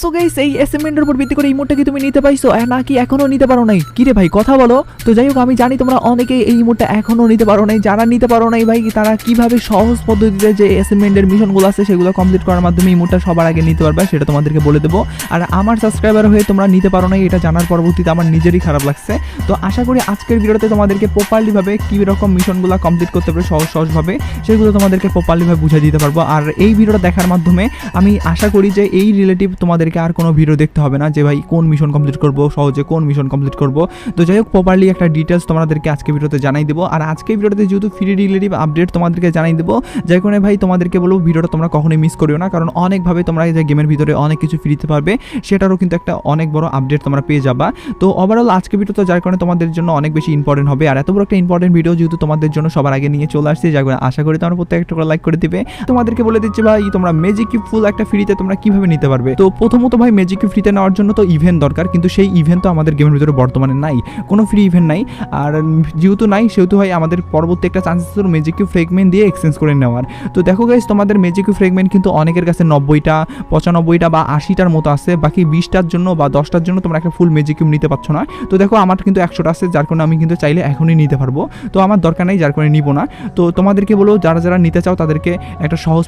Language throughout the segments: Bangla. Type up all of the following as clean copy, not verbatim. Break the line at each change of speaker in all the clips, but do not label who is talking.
সো গাইস এই অ্যাসাইনমেন্টের উপর ভিত্তি করে ইমোটটা কি তুমি নিতে পাইছো নাকি এখনো নিতে পারো নাই? কি রে ভাই কথা বলো। তো যাই হোক আমি জানি তোমরা অনেকে এই ইমোটটা এখনো নিতে পারো নাই। যারা নিতে পারো নাই ভাই তারা কিভাবে সহজ পদ্ধতিতে যে অ্যাসাইনমেন্টের মিশনগুলো আছে সেগুলো কমপ্লিট করার মাধ্যমে ইমোটটা সবার আগে নিতে পারবে সেটা তোমাদেরকে বলে দেবো। আর আমার সাবস্ক্রাইবার হয়ে তোমরা নিতে পারো নাই এটা জানার পরবর্তীতে আমার নিজেরই খারাপ লাগছে। তো আশা করি আজকের ভিডিওতে তোমাদেরকে প্রপারলিভাবে কী রকম মিশনগুলো কমপ্লিট করতে পারে সহজভাবে সেগুলো তোমাদেরকে প্রপারলিভাবে বুঝিয়ে দিতে পারবো। আর এই ভিডিওটা দেখার মাধ্যমে আমি আশা করি যে এই রিলেটিভ তোমাদেরকে আর কোনো ভিডিও দেখতে হবে না যে ভাই কোন মিশন কমপ্লিট করবো, সহজে কোন মিশন কমপ্লিট করবো। তো যাই হোক প্রপারলি একটা ডিটেলস তোমাদেরকে আজকে ভিডিওতে জানাই দেবো। আর আজকে ভিডিওতে যেহেতু ফ্রি রিলেটিভ আপডেট তোমাদেরকে জানাই দেবো, যাই কারণে ভাই তোমাদেরকে বলবো ভিডিওটা তোমরা কখনোই মিস করিও না, কারণ অনেকভাবে তোমরা এই যে গেমের ভিতরে অনেক কিছু ফ্রিতে পারবে সেটারও কিন্তু একটা অনেক বড় আপডেট তোমরা পেয়ে যাবা। তো ওভারঅল আজকে ভিডিওটা যার কারণে তোমাদের জন্য অনেক বেশি ইম্পর্টেন্ট হবে। আর এত বড় একটা ইম্পর্টেন্ট ভিডিও যেহেতু তোমাদের জন্য সবার আগে নিয়ে চলে আসছে, যার কারণে আশা করি তোমরা প্রত্যেকটা করে লাইক করে দিবে। তোমাদেরকে বলে দিচ্ছি ভাই তোমরা ম্যাজিক কিউব ফুল একটা ফ্রিতে তোমরা কিভাবে নিতে পারবে। তো প্রথমত ভাই ম্যাজিক কিউব ফ্রিতে নেওয়ার জন্য তো ইভেন্ট দরকার, কিন্তু সেই ইভেন্ট তো আমাদের গেমের ভিতরে বর্তমানে নাই, কোনো ফ্রি ইভেন্ট নাই। আর যেহেতু নাই সেহেতু ভাই আমাদের পরবর্তী একটা চান্সেস হলো ম্যাজিক কিউব ফ্রেগমেন্ট দিয়ে এক্সচেঞ্জ করে নেওয়ার। তো দেখো গাইস তোমাদের ম্যাজিক কিউব ফ্রেগমেন্ট কিন্তু অনেকের কাছে 90টা 95টা বা 80টার মতো আছে, বাকি 20টার জন্য বা 10টার জন্য তোমরা একটা ফুল ম্যাজিক কিউব নিতে পারছো না। তো দেখো আমার কিন্তু 100টা আছে, যার কারণে আমি কিন্তু চাইলে এখনই নিতে পারবো। তো আমার দরকার নেই, যার কারণে নিব না। তো তোমাদেরকে বলো যারা যারা নিতে চাও তাদেরকে একটা সহজ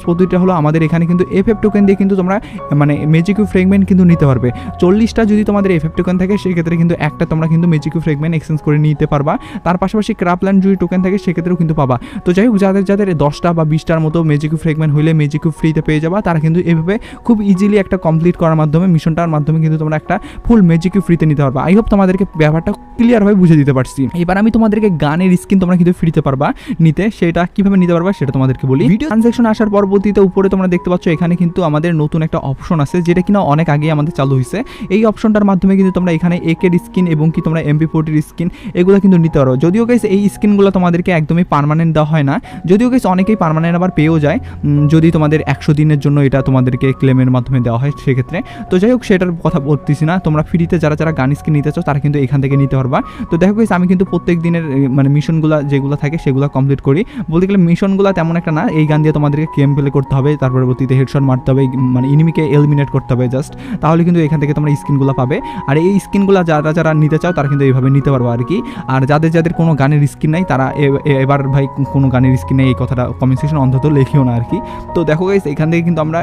পদ্ধতিটা হলো আমাদের এখানে কিন্তু এফএফ টোকেন দিয়ে কিন্তু তোমরা মানে ম্যাজিক কিউব ফ্রেগমেন্ট কিন্তু নিতে পারবে। 40টা যদি তোমাদের এফএফ টোকেন থাকে সেক্ষেত্রে কিন্তু একটা তোমরা কিন্তু ম্যাজিক কিউব ফ্রেগমেন্ট এক্সচেঞ্জ করে নিতে পারবা। তার পাশাপাশি ক্রাফল্যান্ড যদি টোকেন থাকে সেক্ষেত্রেও কিন্তু পাবা। তো যাই হোক যাদের 10টা বা 20টার মতো ম্যাজিক কিউব ফ্রেগমেন্ট হইলে ম্যাজিক কিউব ফ্রিতে পেয়ে যাবা, তারা কিন্তু এভাবে খুব ইজিলি একটা কমপ্লিট করার মাধ্যমে মিশনটার মাধ্যমে কিন্তু তোমরা একটা ফুল ম্যাজিক কিউব ফ্রিতে নিতে পারবা। আই হোপ তোমাদেরকে ব্যাপারটা ক্লিয়ারভাবে বুঝে দিতে পারছি। এবার আমি তোমাদেরকে গানের স্কিন তোমরা কিন্তু ফ্রিতে পারবা নিতে, সেটা কিভাবে নিতে পারবা সেটা তোমাদেরকে বলি। ভিডিও ট্রানজ্যাকশন আসার পরবর্তীতে উপরে তোমরা দেখতে পাচ্ছ এখানে কিন্তু আমাদের নতুন একটা অপশন আছে যেটা কিনা অনেক আগে আমাদের চালু হয়েছে। এই অপশনটার মাধ্যমে কিন্তু তোমরা এখানে একের স্কিন এবং কি তোমরা MP40 স্কিন এগুলো কিন্তু নিতে পারো। যদিও গাইস এই স্কিনগুলো তোমাদেরকে একদমই পার্মানেন্ট দেওয়া হয় না, যদিও গাইস অনেকেই পার্মানেন্ট আবার পেয়েও যায় যদি তোমাদের 100 দিনের জন্য এটা তোমাদেরকে ক্লেমের মাধ্যমে দেওয়া হয় সেক্ষেত্রে। তো যাই হোক সেটার কথা বলতেছি না, তোমরা ফ্রিতে যারা যারা গান স্কিন নিতে চাও তারা কিন্তু এখান থেকে নিতে পারবা। তো দেখো গাইস আমি কিন্তু প্রত্যেক দিনের মানে মিশনগুলো যেগুলো থাকে সেগুলো কমপ্লিট করি। বলতে গেলে মিশনগুলো তেমন একটা না, এই গান দিয়ে তোমাদেরকে গেম প্লে করতে হবে, তার পরবর্তীতে হেডশট মারতে হবে, মানে এনিমিকে এলিমিনেট করতে হবে জাস্ট, তাহলে কিন্তু এখান থেকে তোমরা স্কিনগুলো পাবে। আর এই স্কিনগুলো যারা যারা নিতে চাও তারা কিন্তু এইভাবে নিতে পারবো আর কি। আর যাদের কোনো গানের স্কিন নাই তারা এবার ভাই কোনো গানের স্কিন নেই এই কথাটা কমেন্ট সেকশনে অন্তত লেখিও না আর কি। তো দেখো গাইস এখান থেকে কিন্তু আমরা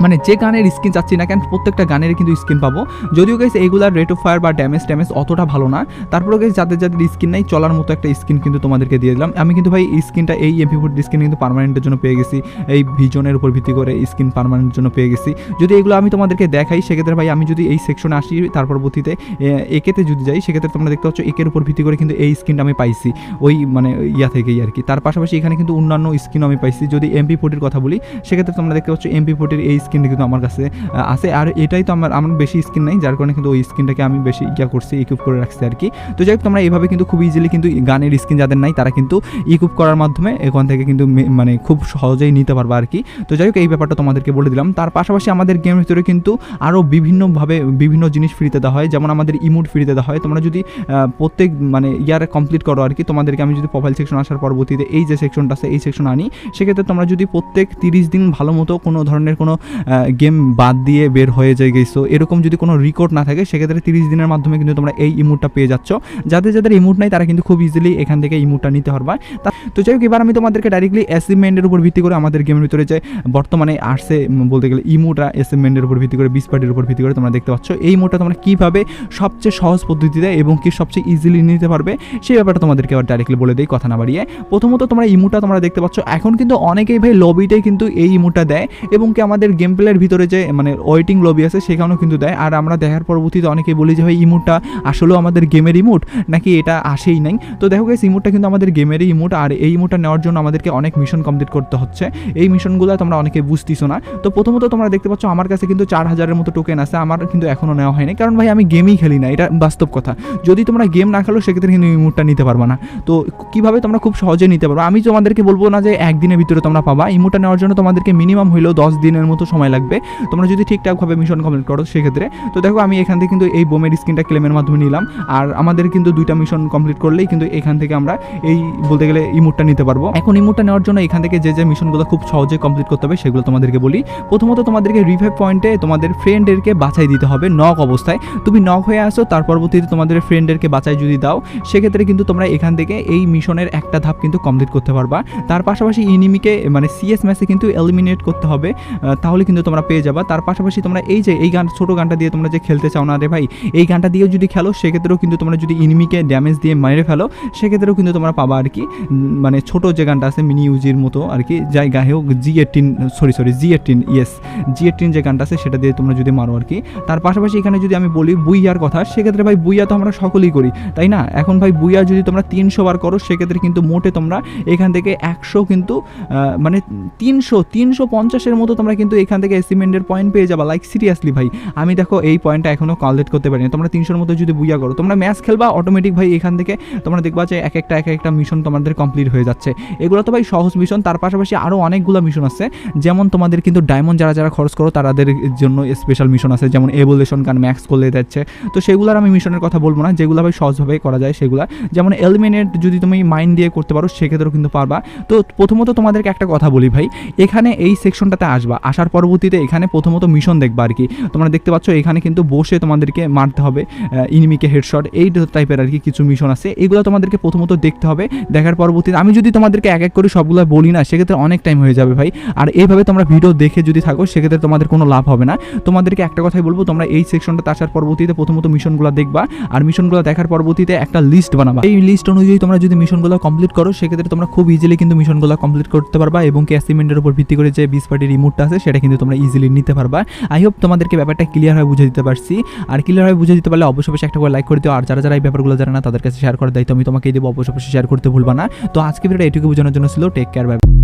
মানে যে গানের স্কিন চাচ্ছি না কেন প্রত্যেকটা গানের কিন্তু স্কিন পাবো। যদিও গাইস এইগুলার রেট অফ ফায়ার বা ড্যামেজ অতটা ভালো না, তারপরে গাইস যাদের স্কিন নাই চলার মতো একটা স্কিন কিন্তু তোমাদেরকে দিয়ে দিলাম। আমি কিন্তু ভাই এই স্কিনটা এই MP40 স্কিন কিন্তু পার্মানেন্টের জন্য পেয়ে গেছি, এই ভিজনের উপর ভিত্তি করে স্কিন পার্মানেন্টের জন্য পেয়ে গেছি। যদি এগুলো আমি তোমাদেরকে দেখাই সেক্ষেত্রে ভাই আমি যদি এই সেকশনে আসি তার পরবর্তীতে একেতে যদি যাই সেক্ষেত্রে তোমরা দেখতে পাচ্ছ একের উপর ভিত্তি করে কিন্তু এই স্কিনটা আমি পাইছি ওই মানে ইয়া থেকেই আর কি। তার পাশাপাশি এখানে কিন্তু অন্যান্য স্কিনও আমি পাইছি। যদি MP40 কথা বলি সেক্ষেত্রে তোমরা দেখতে পাচ্ছ MP40 এই স্কিনটা কিন্তু আমার কাছে আছে। আর এটাই তো আমার বেশি স্কিন নাই, যার কারণে কিন্তু ওই স্কিনটাকে আমি বেশি করছি, ইকুইপ করে রাখছি আর কি। তো যাই হোক তোমরা এইভাবে কিন্তু খুব ইজিলি কিন্তু গানের স্কিন যাদের নাই তারা কিন্তু ইকুইপ করার মাধ্যমে এখান থেকে কিন্তু মানে খুব সহজেই নিতে পারবা আর কি। তো যাই হোক এই ব্যাপারটা তোমাদেরকে বলে দিলাম। তার পাশাপাশি আমাদের গেমের ভিতরে কিন্তু আরও বিভিন্নভাবে বিভিন্ন জিনিস ফ্রিতে দেওয়া হয়, যেমন আমাদের ইমোট ফ্রিতে দেওয়া হয়। তোমরা যদি প্রত্যেক মানে ইয়ারে কমপ্লিট করো আর কি, তোমাদেরকে আমি যদি প্রোফাইল সেকশন আসার পরবর্তীতে এই যে সেকশনটা আছে এই সেকশন আনি, সেক্ষেত্রে তোমরা যদি প্রত্যেক 30 দিন ভালো মতো কোনো ধরনের কোনো গেম বাদ দিয়ে বের হয়ে যায় গেছো এরকম যদি কোনো রেকর্ড না থাকে সেক্ষেত্রে 30 দিনের মাধ্যমে কিন্তু তোমরা এই ইমোটটা পেয়ে যাচ্ছ। যাদের ইমোট নাই তারা কিন্তু খুব ইজিলি এখান থেকে ইমোটটা নিতে পারবা। তো যাই হোক এবার আমি তোমাদেরকে ডাইরেক্টলি অ্যাচিভমেন্টের উপর ভিত্তি করে আমাদের গেমের ভিতরে যে বর্তমানে আসছে বলতে গেলে ইমোটটা অ্যাচিভমেন্টের উপর ভিত্তি করে 20 পার্টির উপর ভিত্তি করে তোমরা দেখতে পাচ্ছ এই ইমোটটা তোমরা কীভাবে সবচেয়ে সহজ পদ্ধতিতে এবং কি সবচেয়ে ইজিলি নিতে পারবে সেই ব্যাপারটা তোমাদেরকে আবার ডাইরেক্টলি বলে দিই কথা না বাড়িয়ে। প্রথমত তোমরা ইমোটটা তোমরা দেখতে পাচ্ছ এখন কিন্তু অনেকেই ভাই লবিটাই কিন্তু এই ইমোটটা দেয় এবং কি আমাদের গেম প্লের ভিতরে যে মানে ওয়েটিং লবি আছে সেখানেও কিন্তু দেয়। আর আমরা দেখার পরবর্তীতে অনেকেই বলি যে ভাই ইমোটটা আসলেও আমাদের গেমের ইমোট নাকি এটা আসেই নাই। তো দেখো গাইস ইমোটটা কিন্তু আমাদের গেমেরই ইমোট, আর এই ইমোটটা নেওয়ার জন্য আমাদেরকে অনেক মিশন কমপ্লিট করতে হচ্ছে। এই মিশনগুলো তোমরা অনেকে বুঝতেছো না। তো প্রথমত তোমরা দেখতে পাচ্ছ আমার কাছে কিন্তু 4000-এর মতো টোকেন আছে, আমার কিন্তু এখনও নেওয়া হয়নি, কারণ ভাই আমি গেমই খেলি না, এটা বাস্তব কথা। যদি তোমরা গেম না খেলো সেক্ষেত্রে কিন্তু ইমোটটা নিতে পারবা না। তো কীভাবে তোমরা খুব সহজে নিতে পারবো আমি তোমাদেরকে বলবো না যে একদিনের ভিতরে তোমরা পাবা। ইমোটটা নেওয়ার জন্য তোমাদেরকে মিনিমাম হইলেও 10 দিনের মতো মতো সময় লাগবে তোমরা যদি ঠিকঠাকভাবে মিশন কমপ্লিট করো সেক্ষেত্রে। তো দেখো আমি এখান থেকে কিন্তু এই বোমের স্কিনটা ক্লেমের মাধ্যমে নিলাম, আর আমাদের কিন্তু 2টা মিশন কমপ্লিট করলেই কিন্তু এখান থেকে আমরা এই বলতে গেলে ইমোটটা নিতে পারবো। এখন ইমোটটা নেওয়ার জন্য এখান থেকে যে মিশনগুলো খুব সহজে কমপ্লিট করতে হবে সেগুলো তোমাদেরকে বলি। প্রথমত তোমাদেরকে রিভাইভ পয়েন্টে তোমাদের ফ্রেন্ডদেরকে বাঁচাই দিতে হবে নক অবস্থায়। তুমি নক হয়ে আসো, তার পরবর্তীতে তোমাদের ফ্রেন্ডদেরকে বাঁচাই যদি দাও সেক্ষেত্রে কিন্তু তোমরা এখান থেকে এই মিশনের একটা ধাপ কিন্তু কমপ্লিট করতে পারবা। তার পাশাপাশি এনিমিকে মানে সিএস ম্যাচে কিন্তু এলিমিনেট করতে হবে, তাহলে কিন্তু তোমরা পেয়ে যাবা। তার পাশাপাশি তোমরা এই যে এই গান ছোটো গানটা দিয়ে তোমরা যে খেলতে চাও না রে ভাই, এই গানটা দিয়েও যদি খেলো সেক্ষেত্রেও কিন্তু তোমরা যদি এনিমিকে ড্যামেজ দিয়ে মেরে ফেলো সেক্ষেত্রেও কিন্তু তোমরা পাবা আর কি। মানে ছোটো যে গানটা আছে মিনি ইউজির মতো আর কি, যাই গায়ে হোক G18 ইয়েস G18 যে গানটা আছে সেটা দিয়ে তোমরা যদি মারো আর কি। তার পাশাপাশি এখানে যদি আমি বলি বুইয়ার কথা, সেক্ষেত্রে ভাই বুইয়া তো আমরা সকলেই করি তাই না। এখন ভাই বুইয়া যদি তোমরা 300 বার করো সেক্ষেত্রে কিন্তু মোটে তোমরা এখান থেকে 100 কিন্তু মানে 350-এর মতো তোমরা কিন্তু এখান থেকে অ্যাচিভমেন্টের পয়েন্ট পেয়ে যাবা। লাইক সিরিয়াসলি ভাই আমি দেখো এই পয়েন্টটা এখনও কমপ্লিট করতে পারিনি। তোমরা 300-এর মতো যদি বুইয়া করো তোমরা ম্যাচ খেলবা অটোমেটিক ভাই এখান থেকে তোমরা দেখবা যে এক একটা মিশন তোমাদের কমপ্লিট হয়ে যাচ্ছে। এগুলো তো ভাই সহজ মিশন। তার পাশাপাশি আরও অনেকগুলো মিশন আছে, যেমন তোমাদের কিন্তু ডায়মন্ড যারা খরচ করো তাদের জন্য স্পেশাল মিশন আছে, যেমন এভোলিউশন গান ম্যাক্স করলে যাচ্ছে। তো সেগুলোর আমি মিশনের কথা বলবো না, যেগুলো ভাই সহজভাবে করা যায় সেগুলো, যেমন এলিমিনেট যদি তুমি মাইন্ড দিয়ে করতে পারো সেক্ষেত্রেও কিন্তু পারবা। তো প্রথমত তোমাদেরকে একটা কথা বলি ভাই, এখানে এই সেকশনটাতে আসবা, আসার পরবর্তীতে এখানে প্রথমত মিশন দেখবা আর কি। তোমরা দেখতে পাচ্ছ এখানে কিন্তু বসে তোমাদেরকে মারতে হবে ইনিমিকে হেডশট, এই টাইপের আর কি কিছু মিশন আছে। এগুলো তোমাদেরকে প্রথমত দেখতে হবে, দেখার পরবর্তীতে আমি যদি তোমাদেরকে এক এক করে সবগুলো বলি না সেক্ষেত্রে অনেক টাইম হয়ে যাবে ভাই। আর এইভাবে তোমরা ভিডিও দেখে যদি থাকো সেক্ষেত্রে তোমাদের কোনো লাভ হবে না। তোমাদেরকে একটা কথাই বলবো, তোমরা এই সেকশনটাতে আসার পরবর্তীতে প্রথমত মিশনগুলো দেখবা, আর মিশনগুলো দেখার পরবর্তীতে একটা লিস্ট বানাবা। এই লিস্ট অনুযায়ী তোমরা যদি মিশনগুলো কমপ্লিট করো সেক্ষেত্রে তোমরা খুব ইজিলি কিন্তু মিশনগুলো কমপ্লিট করতে পারবা, এবং কি অ্যাচিভমেন্টের উপর ভিত্তি করে যে 20 পার্টির রিমোটটা আছে সেটা কিন্তু তোমরা ইজিলি নিতে পারবা। আই হোপ তোমাদেরকে ব্যাপারটা ক্লিয়ার হয়ে বুঝে দিতে পারছি। আর ক্লিয়ার হয়ে বুঝে দিতে পারলে অবশ্যই একটা করে লাইক করে দিও, আর যারা এই ব্যাপারগুলো জানে না তাদের কাছে শেয়ার করার দায়িত্ব আমি তোমাকেই দেবো, অবশ্যই শেয়ার করতে ভুলবা না। তো আজকে ভিডিওটা এটুকু বোঝানোর জন্য ছিল। Take care, by.